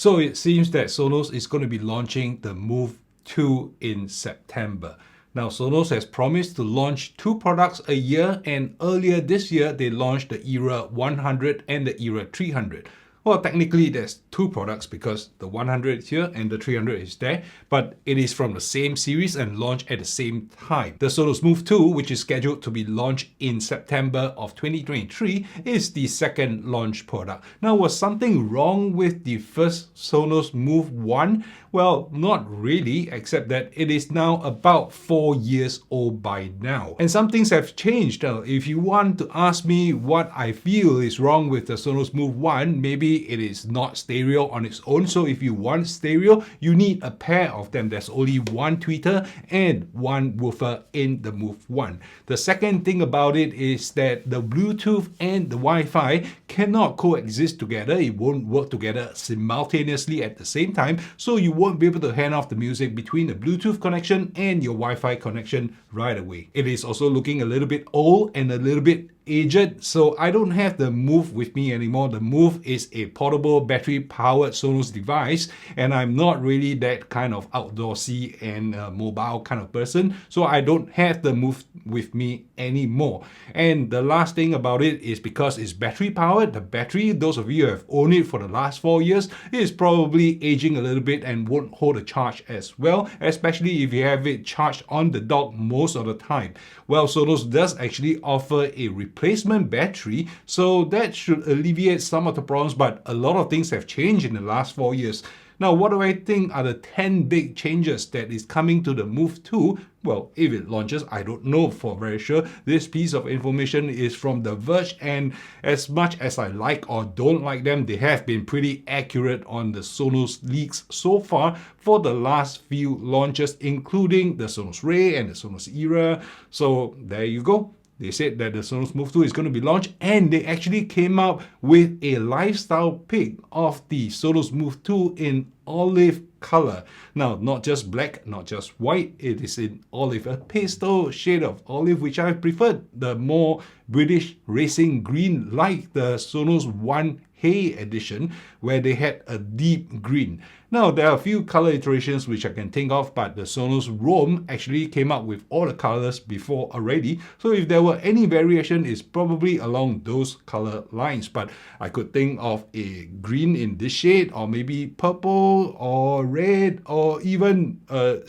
So it seems that Sonos is going to be launching the Move 2 in September. Now, Sonos has promised to launch 2 products a year, and earlier this year, they launched the Era 100 and the Era 300. Well, technically, there's 2 products because the 100 is here and the 300 is there, but it is from the same series and launched at the same time. The Sonos Move 2, which is scheduled to be launched in September of 2023, is the second launch product. Now, was something wrong with the first Sonos Move 1? Well, not really, except that it is now about 4 years old by now. And some things have changed. If you want to ask me what I feel is wrong with the Sonos Move 1, maybe it is not stereo on its own. So if you want stereo, you need a pair of them. There's only one tweeter and one woofer in the Move 1. The second thing about it is that the Bluetooth and the Wi-Fi cannot coexist together. It won't work together simultaneously at the same time. So you won't be able to hand off the music between the Bluetooth connection and your Wi-Fi connection right away. It is also looking a little bit old and a little bit aged, so I don't have the Move with me anymore. The Move is a portable battery-powered Sonos device, and I'm not really that kind of outdoorsy and mobile kind of person, so I don't have the Move with me anymore. And the last thing about it is because it's battery-powered, the battery, those of you who have owned it for the last 4 years, is probably aging a little bit and won't hold a charge as well, especially if you have it charged on the dock most of the time. Well, Sonos does actually offer a replacement battery, so that should alleviate some of the problems, but a lot of things have changed in the last 4 years. Now, what do I think are the 10 big changes that is coming to the Move 2? Well, if it launches, I don't know for very sure. This piece of information is from The Verge, and as much as I like or don't like them, they have been pretty accurate on the Sonos leaks so far for the last few launches, including the Sonos Ray and the Sonos Era. So there you go. They said that the Sonos Move 2 is going to be launched, and they actually came out with a lifestyle pic of the Sonos Move 2 in olive color. Now, not just black, not just white, it is in olive, a pastel shade of olive, which I preferred the more British racing green, like the Sonos One Hay edition, where they had a deep green. Now, there are a few color iterations which I can think of, but the Sonos Roam actually came up with all the colors before already. So if there were any variation, it's probably along those color lines. But I could think of a green in this shade, or maybe purple or red, or even a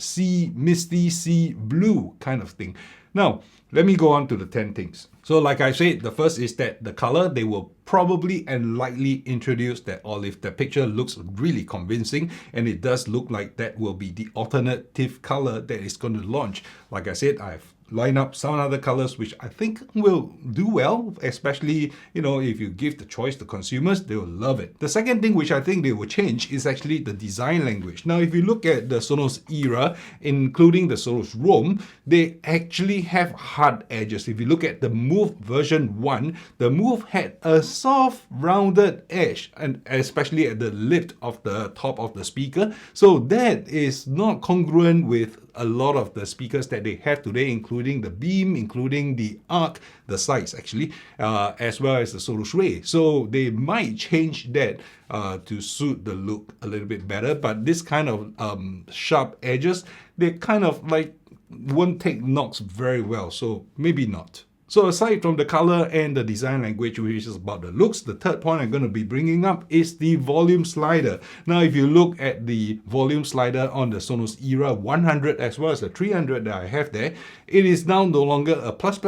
misty sea blue kind of thing. Now, let me go on to the 10 things. So like I said, the first is that the color, they will probably and likely introduce that olive. The picture looks really convincing, and it does look like that will be the alternative color that is going to launch. Like I said, I've lined up some other colors which I think will do well, especially, if you give the choice to consumers, they will love it. The second thing which I think they will change is actually the design language. Now, if you look at the Sonos Era, including the Sonos Roam, they actually have hard edges. If you look at the Move version 1, the Move had a soft, rounded edge, and especially at the lip of the top of the speaker. So that is not congruent with a lot of the speakers that they have today, including the Beam, including the Arc, the sides actually, as well as the Sonos Ray. So they might change that to suit the look a little bit better. But this kind of sharp edges, they kind of like won't take knocks very well. So maybe not. So aside from the color and the design language, which is about the looks, the third point I'm going to be bringing up is the volume slider. Now, if you look at the volume slider on the Sonos Era 100 as well as the 300 that I have there, it is now no longer a plus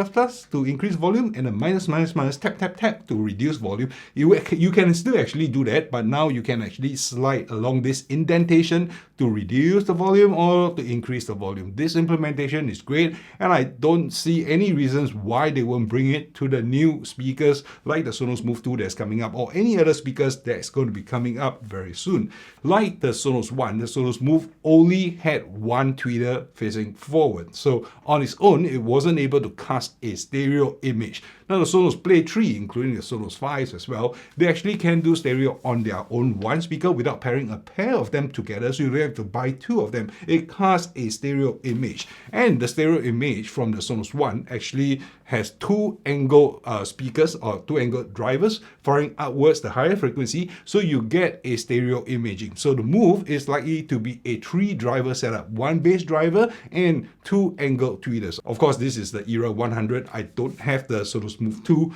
to increase volume and a minus tap to reduce volume. You can still actually do that, but now you can actually slide along this indentation to reduce the volume or to increase the volume. This implementation is great, and I don't see any reasons why they won't bring it to the new speakers like the Sonos Move 2 that's coming up, or any other speakers that's going to be coming up very soon. Like the Sonos One, the Sonos Move only had one tweeter facing forward. So on its own, it wasn't able to cast a stereo image. Now the Sonos Play 3, including the Sonos 5s as well, they actually can do stereo on their own one speaker without pairing a pair of them together, so you don't have to buy 2 of them. It casts a stereo image. And the stereo image from the Sonos One actually has two-angle speakers or two-angle drivers firing upwards the higher frequency, so you get a stereo imaging. So the Move is likely to be a 3-driver setup, 1 bass driver and 2 angle tweeters. Of course, this is the Era 100. I don't have the Sonos Move 2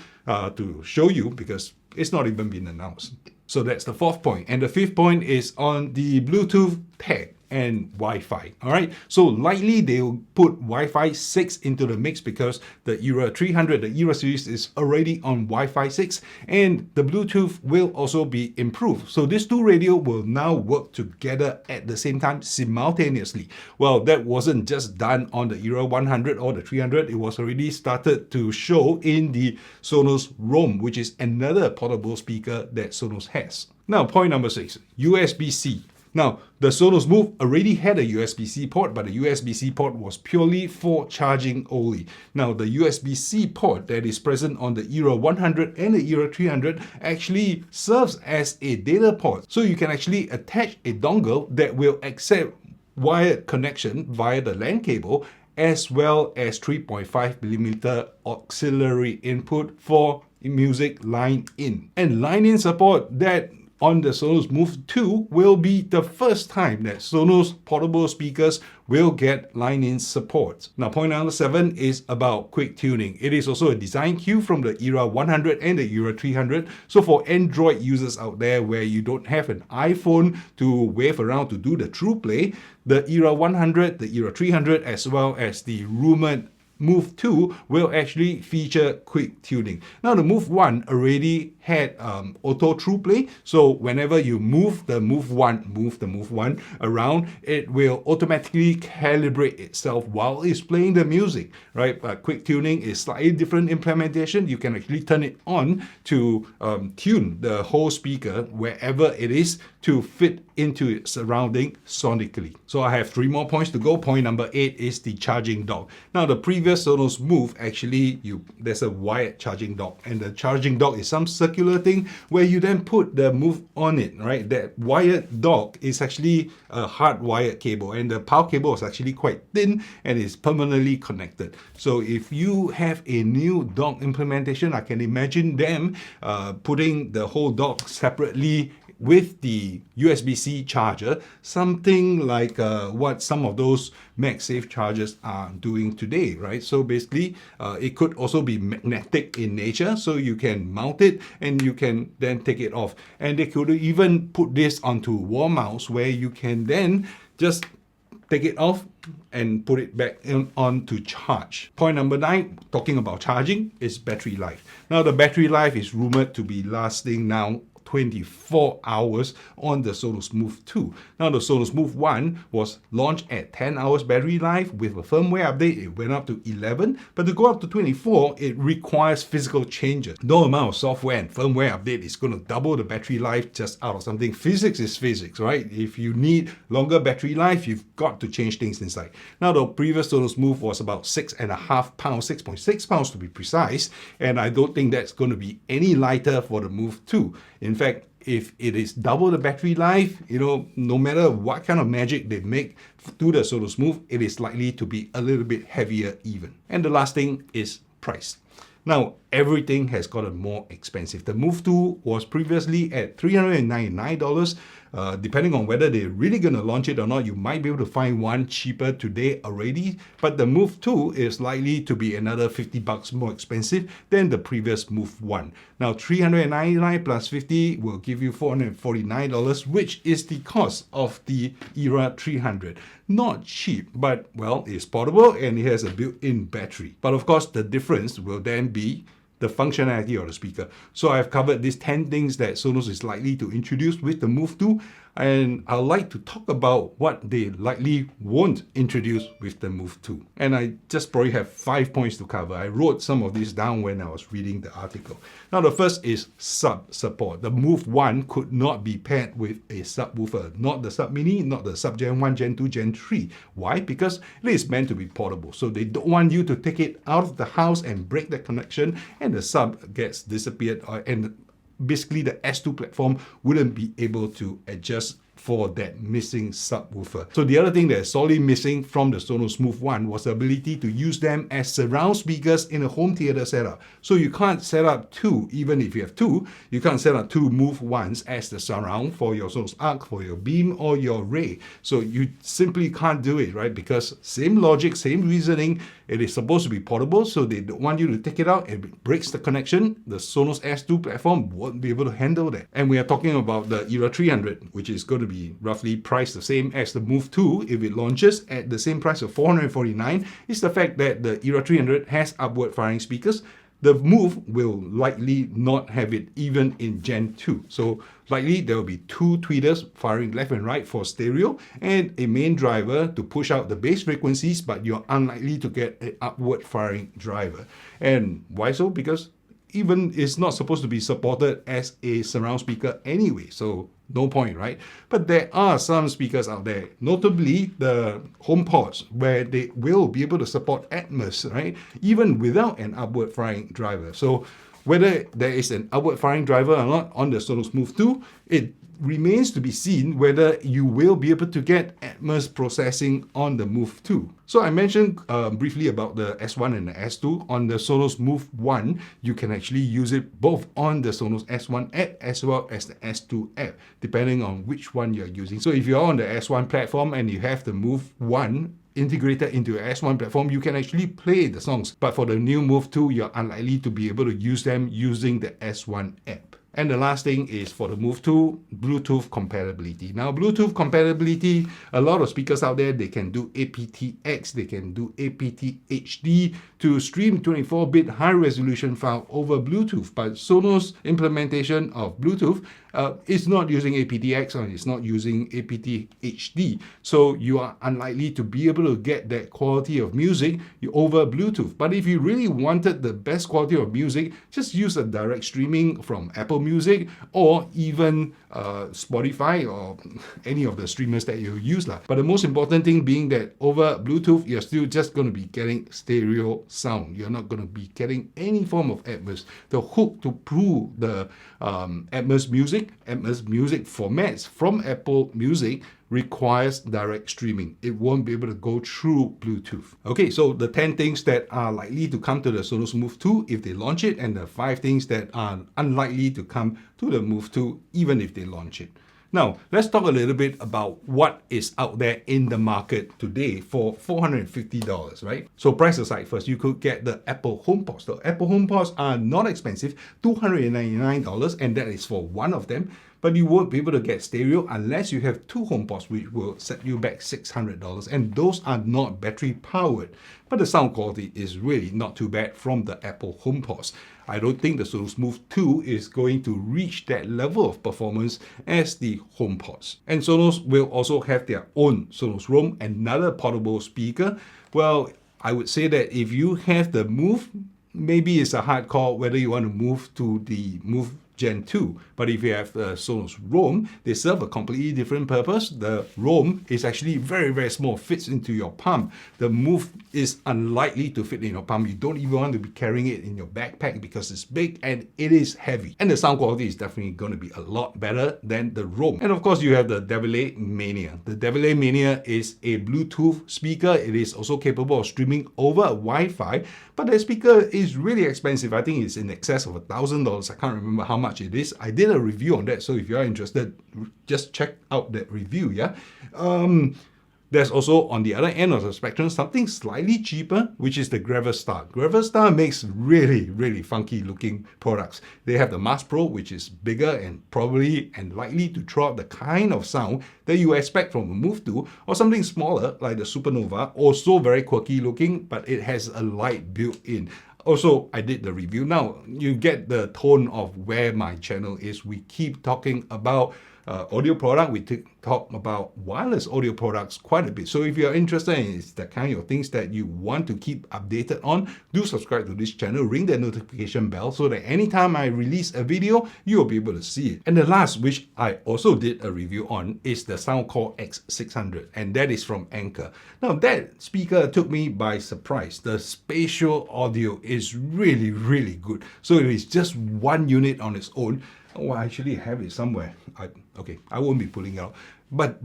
to show you because it's not even been announced. So that's the 4th point. And the 5th point is on the Bluetooth tag and Wi-Fi. All right, so likely they'll put Wi-Fi 6 into the mix because the Era 300, the Era series, is already on Wi-Fi 6, and the Bluetooth will also be improved. So these two radios will now work together at the same time simultaneously. Well, that wasn't just done on the Era 100 or the 300. It was already started to show in the Sonos Roam, which is another portable speaker that Sonos has. Now, point number 6, USB-C. Now, the Sonos Move already had a USB-C port, but the USB-C port was purely for charging only. Now, the USB-C port that is present on the Era 100 and the Era 300 actually serves as a data port. So you can actually attach a dongle that will accept wired connection via the LAN cable, as well as 3.5mm auxiliary input for music line-in. And line-in support that on the Sonos Move 2 will be the first time that Sonos portable speakers will get line-in support. Now, point number 7 is about quick tuning. It is also a design cue from the Era 100 and the Era 300. So for Android users out there where you don't have an iPhone to wave around to do the True Play, the Era 100, the Era 300, as well as the rumored Move 2 will actually feature quick tuning. Now, the Move 1 already had auto True Play, so whenever you move the Move 1 around, it will automatically calibrate itself while it's playing the music, right? But quick tuning is slightly different implementation. You can actually turn it on to tune the whole speaker wherever it is to fit into its surrounding sonically. So I have 3 more points to go. Point number 8 is the charging dock. Now, the previous Sonos Move, actually, there's a wired charging dock, and the charging dock is some circular thing where you then put the Move on it, right? That wired dock is actually a hardwired cable, and the power cable is actually quite thin and is permanently connected. So if you have a new dock implementation, I can imagine them putting the whole dock separately with the USB-C charger, something like what some of those MagSafe chargers are doing today, right? So basically, it could also be magnetic in nature, so you can mount it and you can then take it off. And they could even put this onto wall mounts where you can then just take it off and put it back on to charge. Point number 9, talking about charging, is battery life. Now, the battery life is rumored to be lasting now 24 hours on the Sonos Move 2. Now, the Sonos Move 1 was launched at 10 hours battery life. With a firmware update, it went up to 11, but to go up to 24, it requires physical changes. No amount of software and firmware update is going to double the battery life just out of something. Physics is physics, right? If you need longer battery life, you've got to change things inside. Now, the previous Sonos Move was about 6.5 pounds, 6.6 pounds to be precise, and I don't think that's going to be any lighter for the Move 2. In fact, if it is double the battery life, no matter what kind of magic they make to the Sonos Move, it is likely to be a little bit heavier even. And the last thing is price. Now, everything has gotten more expensive. The Move 2 was previously at $399. Depending on whether they're really going to launch it or not, you might be able to find one cheaper today already. But the Move 2 is likely to be another $50 more expensive than the previous Move 1. Now, $399 plus $50 will give you $449, which is the cost of the Era 300. Not cheap, but, well, it's portable and it has a built-in battery. But of course, the difference will then be the functionality of the speaker. So I've covered these 10 things that Sonos is likely to introduce with the Move 2, and I'd like to talk about what they likely won't introduce with the Move 2. And I just probably have 5 points to cover. I wrote some of these down when I was reading the article. Now, the first is sub support. The Move 1 could not be paired with a subwoofer, not the Sub Mini, not the Sub Gen 1, Gen 2, Gen 3. Why? Because it is meant to be portable. So they don't want you to take it out of the house and break the connection and the sub gets disappeared, and basically the S2 platform wouldn't be able to adjust for that missing subwoofer. So the other thing that's sorely missing from the Sonos Move 1 was the ability to use them as surround speakers in a home theater setup. So you can't set up two, even if you have two, you can't set up two Move 1s as the surround for your Sonos Arc, for your Beam, or your Ray. So you simply can't do it, right? Because same logic, same reasoning, it is supposed to be portable, so they don't want you to take it out. It breaks the connection. The Sonos S2 platform won't be able to handle that. And we are talking about the Era 300, which is going to be roughly priced the same as the Move 2 if it launches at the same price of $449. Is the fact that the Era 300 has upward firing speakers. The Move will likely not have it even in Gen 2. So likely there will be two tweeters firing left and right for stereo and a main driver to push out the bass frequencies, but you're unlikely to get an upward firing driver. And why so? Because even it's not supposed to be supported as a surround speaker anyway, so no point, right? But there are some speakers out there, notably the HomePods, where they will be able to support Atmos, right? Even without an upward firing driver. So whether there is an upward firing driver or not on the Sonos Move 2, it remains to be seen whether you will be able to get Atmos processing on the Move 2. So I mentioned briefly about the S1 and the S2. On the Sonos Move 1, you can actually use it both on the Sonos S1 app as well as the S2 app, depending on which one you're using. So if you're on the S1 platform and you have the Move 1 integrated into your S1 platform, you can actually play the songs. But for the new Move 2, you're unlikely to be able to use them using the S1 app. And the last thing is for the Move 2, Bluetooth compatibility. Now, Bluetooth compatibility, a lot of speakers out there, they can do aptX, they can do aptHD to stream 24-bit high-resolution file over Bluetooth. But Sonos implementation of Bluetooth is not using aptX or it's not using aptHD. So you are unlikely to be able to get that quality of music over Bluetooth. But if you really wanted the best quality of music, just use a direct streaming from Apple Music or even Spotify or any of the streamers that you use. But the most important thing being that over Bluetooth, you're still just going to be getting stereo sound. You're not going to be getting any form of Atmos. The hook to pull the Atmos music formats from Apple Music requires direct streaming. It won't be able to go through Bluetooth. Okay, so the 10 things that are likely to come to the Sonos Move 2 if they launch it, and the 5 things that are unlikely to come to the Move 2 even if they launch it. Now, let's talk a little bit about what is out there in the market today for $450, right? So price aside first, you could get the Apple HomePods. The Apple HomePods are not expensive, $299, and that is for one of them. But you won't be able to get stereo unless you have two HomePods, which will set you back $600, and those are not battery powered. But the sound quality is really not too bad from the Apple HomePods. I don't think the Sonos Move 2 is going to reach that level of performance as the HomePods. And Sonos will also have their own Sonos Roam, another portable speaker. Well, I would say that if you have the Move, maybe it's a hard call whether you want to move to the Move Gen 2. But if you have the Sonos Roam, they serve a completely different purpose. The Roam is actually very, very small, fits into your palm. The Move is unlikely to fit in your palm. You don't even want to be carrying it in your backpack because it's big and it is heavy. And the sound quality is definitely going to be a lot better than the Roam. And of course, you have the Devile Mania. The Devile Mania is a Bluetooth speaker. It is also capable of streaming over Wi-Fi, but the speaker is really expensive. I think it's in excess of $1,000. I can't remember how much it is. I did a review on that, so if you're interested, just check out that review. There's also, on the other end of the spectrum, something slightly cheaper, which is the Gravastar. Gravastar makes really, really funky looking products. They have the Mars Pro, which is bigger and probably and likely to throw out the kind of sound that you expect from a Move 2, or something smaller like the Supernova, also very quirky looking, but it has a light built in. Also, I did the review. Now, you get the tone of where my channel is. We keep talking about audio product. We talk about wireless audio products quite a bit. So if you're interested in the kind of things that you want to keep updated on, do subscribe to this channel, ring the notification bell so that anytime I release a video, you'll be able to see it. And the last, which I also did a review on, is the Soundcore X600, and that is from Anker. Now, that speaker took me by surprise. The spatial audio is really, really good. So it is just one unit on its own. Oh, I actually have it somewhere. I won't be pulling it out. But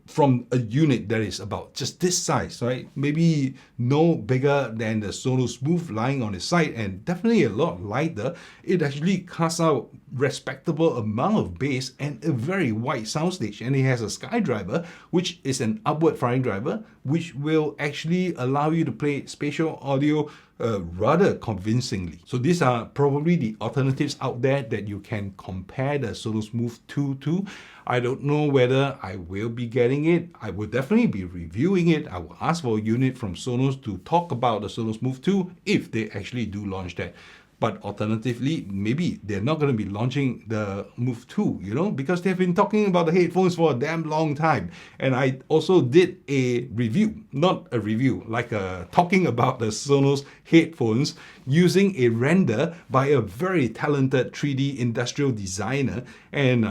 from a unit that is about just this size, right? Maybe no bigger than the Sonos Move lying on its side, and definitely a lot lighter, it actually casts out respectable amount of bass and a very wide soundstage. And it has a SkyDriver, which is an upward firing driver, which will actually allow you to play spatial audio rather convincingly. So these are probably the alternatives out there that you can compare the Sonos Move 2 to. I don't know whether I will be getting it. I will definitely be reviewing it. I will ask for a unit from Sonos to talk about the Sonos Move 2 if they actually do launch that. But alternatively, maybe they're not going to be launching the Move 2, because they've been talking about the headphones for a damn long time. And I also did a review, not a review, like talking about the Sonos headphones using a render by a very talented 3D industrial designer. And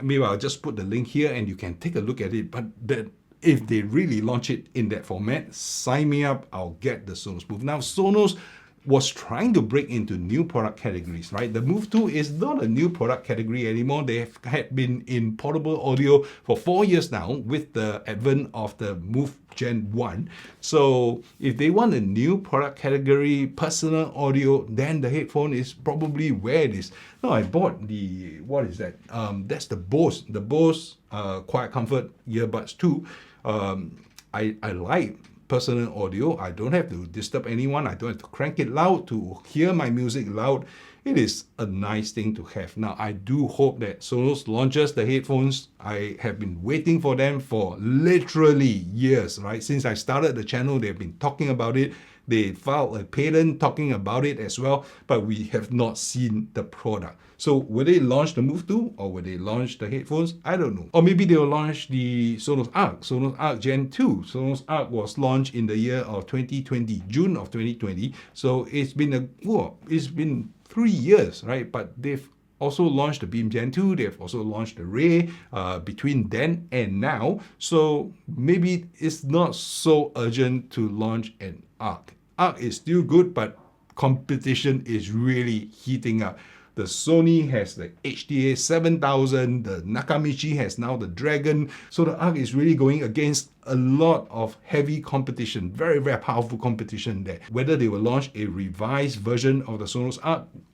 maybe I'll just put the link here and you can take a look at it. But if they really launch it in that format, sign me up, I'll get the Sonos Move. Now, Sonos was trying to break into new product categories, right? The Move 2 is not a new product category anymore. They had been in portable audio for 4 years now with the advent of the Move Gen 1. So if they want a new product category, personal audio, then the headphone is probably where it is. No, I bought what is that? That's the Bose Quiet Comfort earbuds 2. I like personal audio. I don't have to disturb anyone. I don't have to crank it loud to hear my music loud. It is a nice thing to have. Now, I do hope that Sonos launches the headphones. I have been waiting for them for literally years, right? Since I started the channel, they've been talking about it. They filed a patent talking about it as well, but we have not seen the product. So will they launch the Move 2 or will they launch the headphones? I don't know. Or maybe they'll launch the Sonos Arc Gen 2. Sonos Arc was launched in the year of 2020, June of 2020. So it's been 3 years, right? But they've also launched the Beam Gen 2. They've also launched the Ray between then and now. So maybe it's not so urgent to launch an Arc. Arc is still good, but competition is really heating up. The Sony has the HTA 7000, the Nakamichi has now the Dragon. So the Arc is really going against a lot of heavy competition, very, very powerful competition there. Whether they will launch a revised version of the Sonos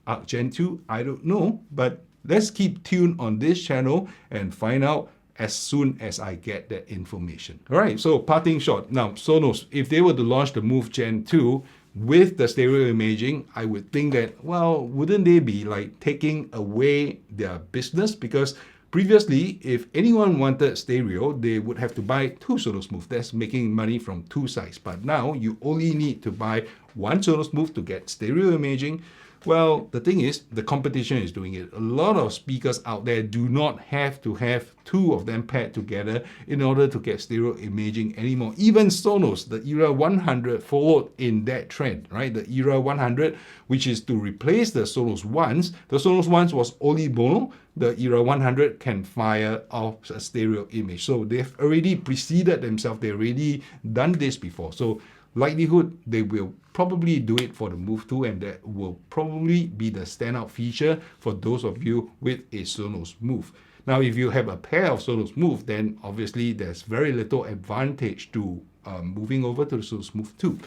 Arc Gen 2, I don't know. But let's keep tuned on this channel and find out as soon as I get that information. All right, so parting shot. Now, Sonos, if they were to launch the Move Gen 2, with the stereo imaging, I would think that, well, wouldn't they be like taking away their business? Because previously, if anyone wanted stereo, they would have to buy 2 Sonos Move. That's making money from 2 sides. But now you only need to buy 1 Sonos Move to get stereo imaging. Well, the thing is, the competition is doing it. A lot of speakers out there do not have to have 2 of them paired together in order to get stereo imaging anymore. Even Sonos, the Era 100 followed in that trend, right? The Era 100, which is to replace the Sonos Ones. The Sonos Ones was only mono. The Era 100 can fire off a stereo image. So they've already preceded themselves. They've already done this before. So likelihood they will probably do it for the Move 2, and that will probably be the standout feature for those of you with a Sonos Move. Now, if you have a pair of Sonos Move, then obviously there's very little advantage to moving over to the Sonos Move 2.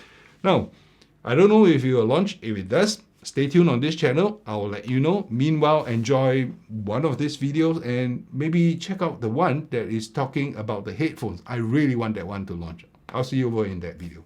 Now, I don't know if it will launch. If it does, stay tuned on this channel. I will let you know. Meanwhile, enjoy one of these videos and maybe check out the one that is talking about the headphones. I really want that one to launch. I'll see you over in that video.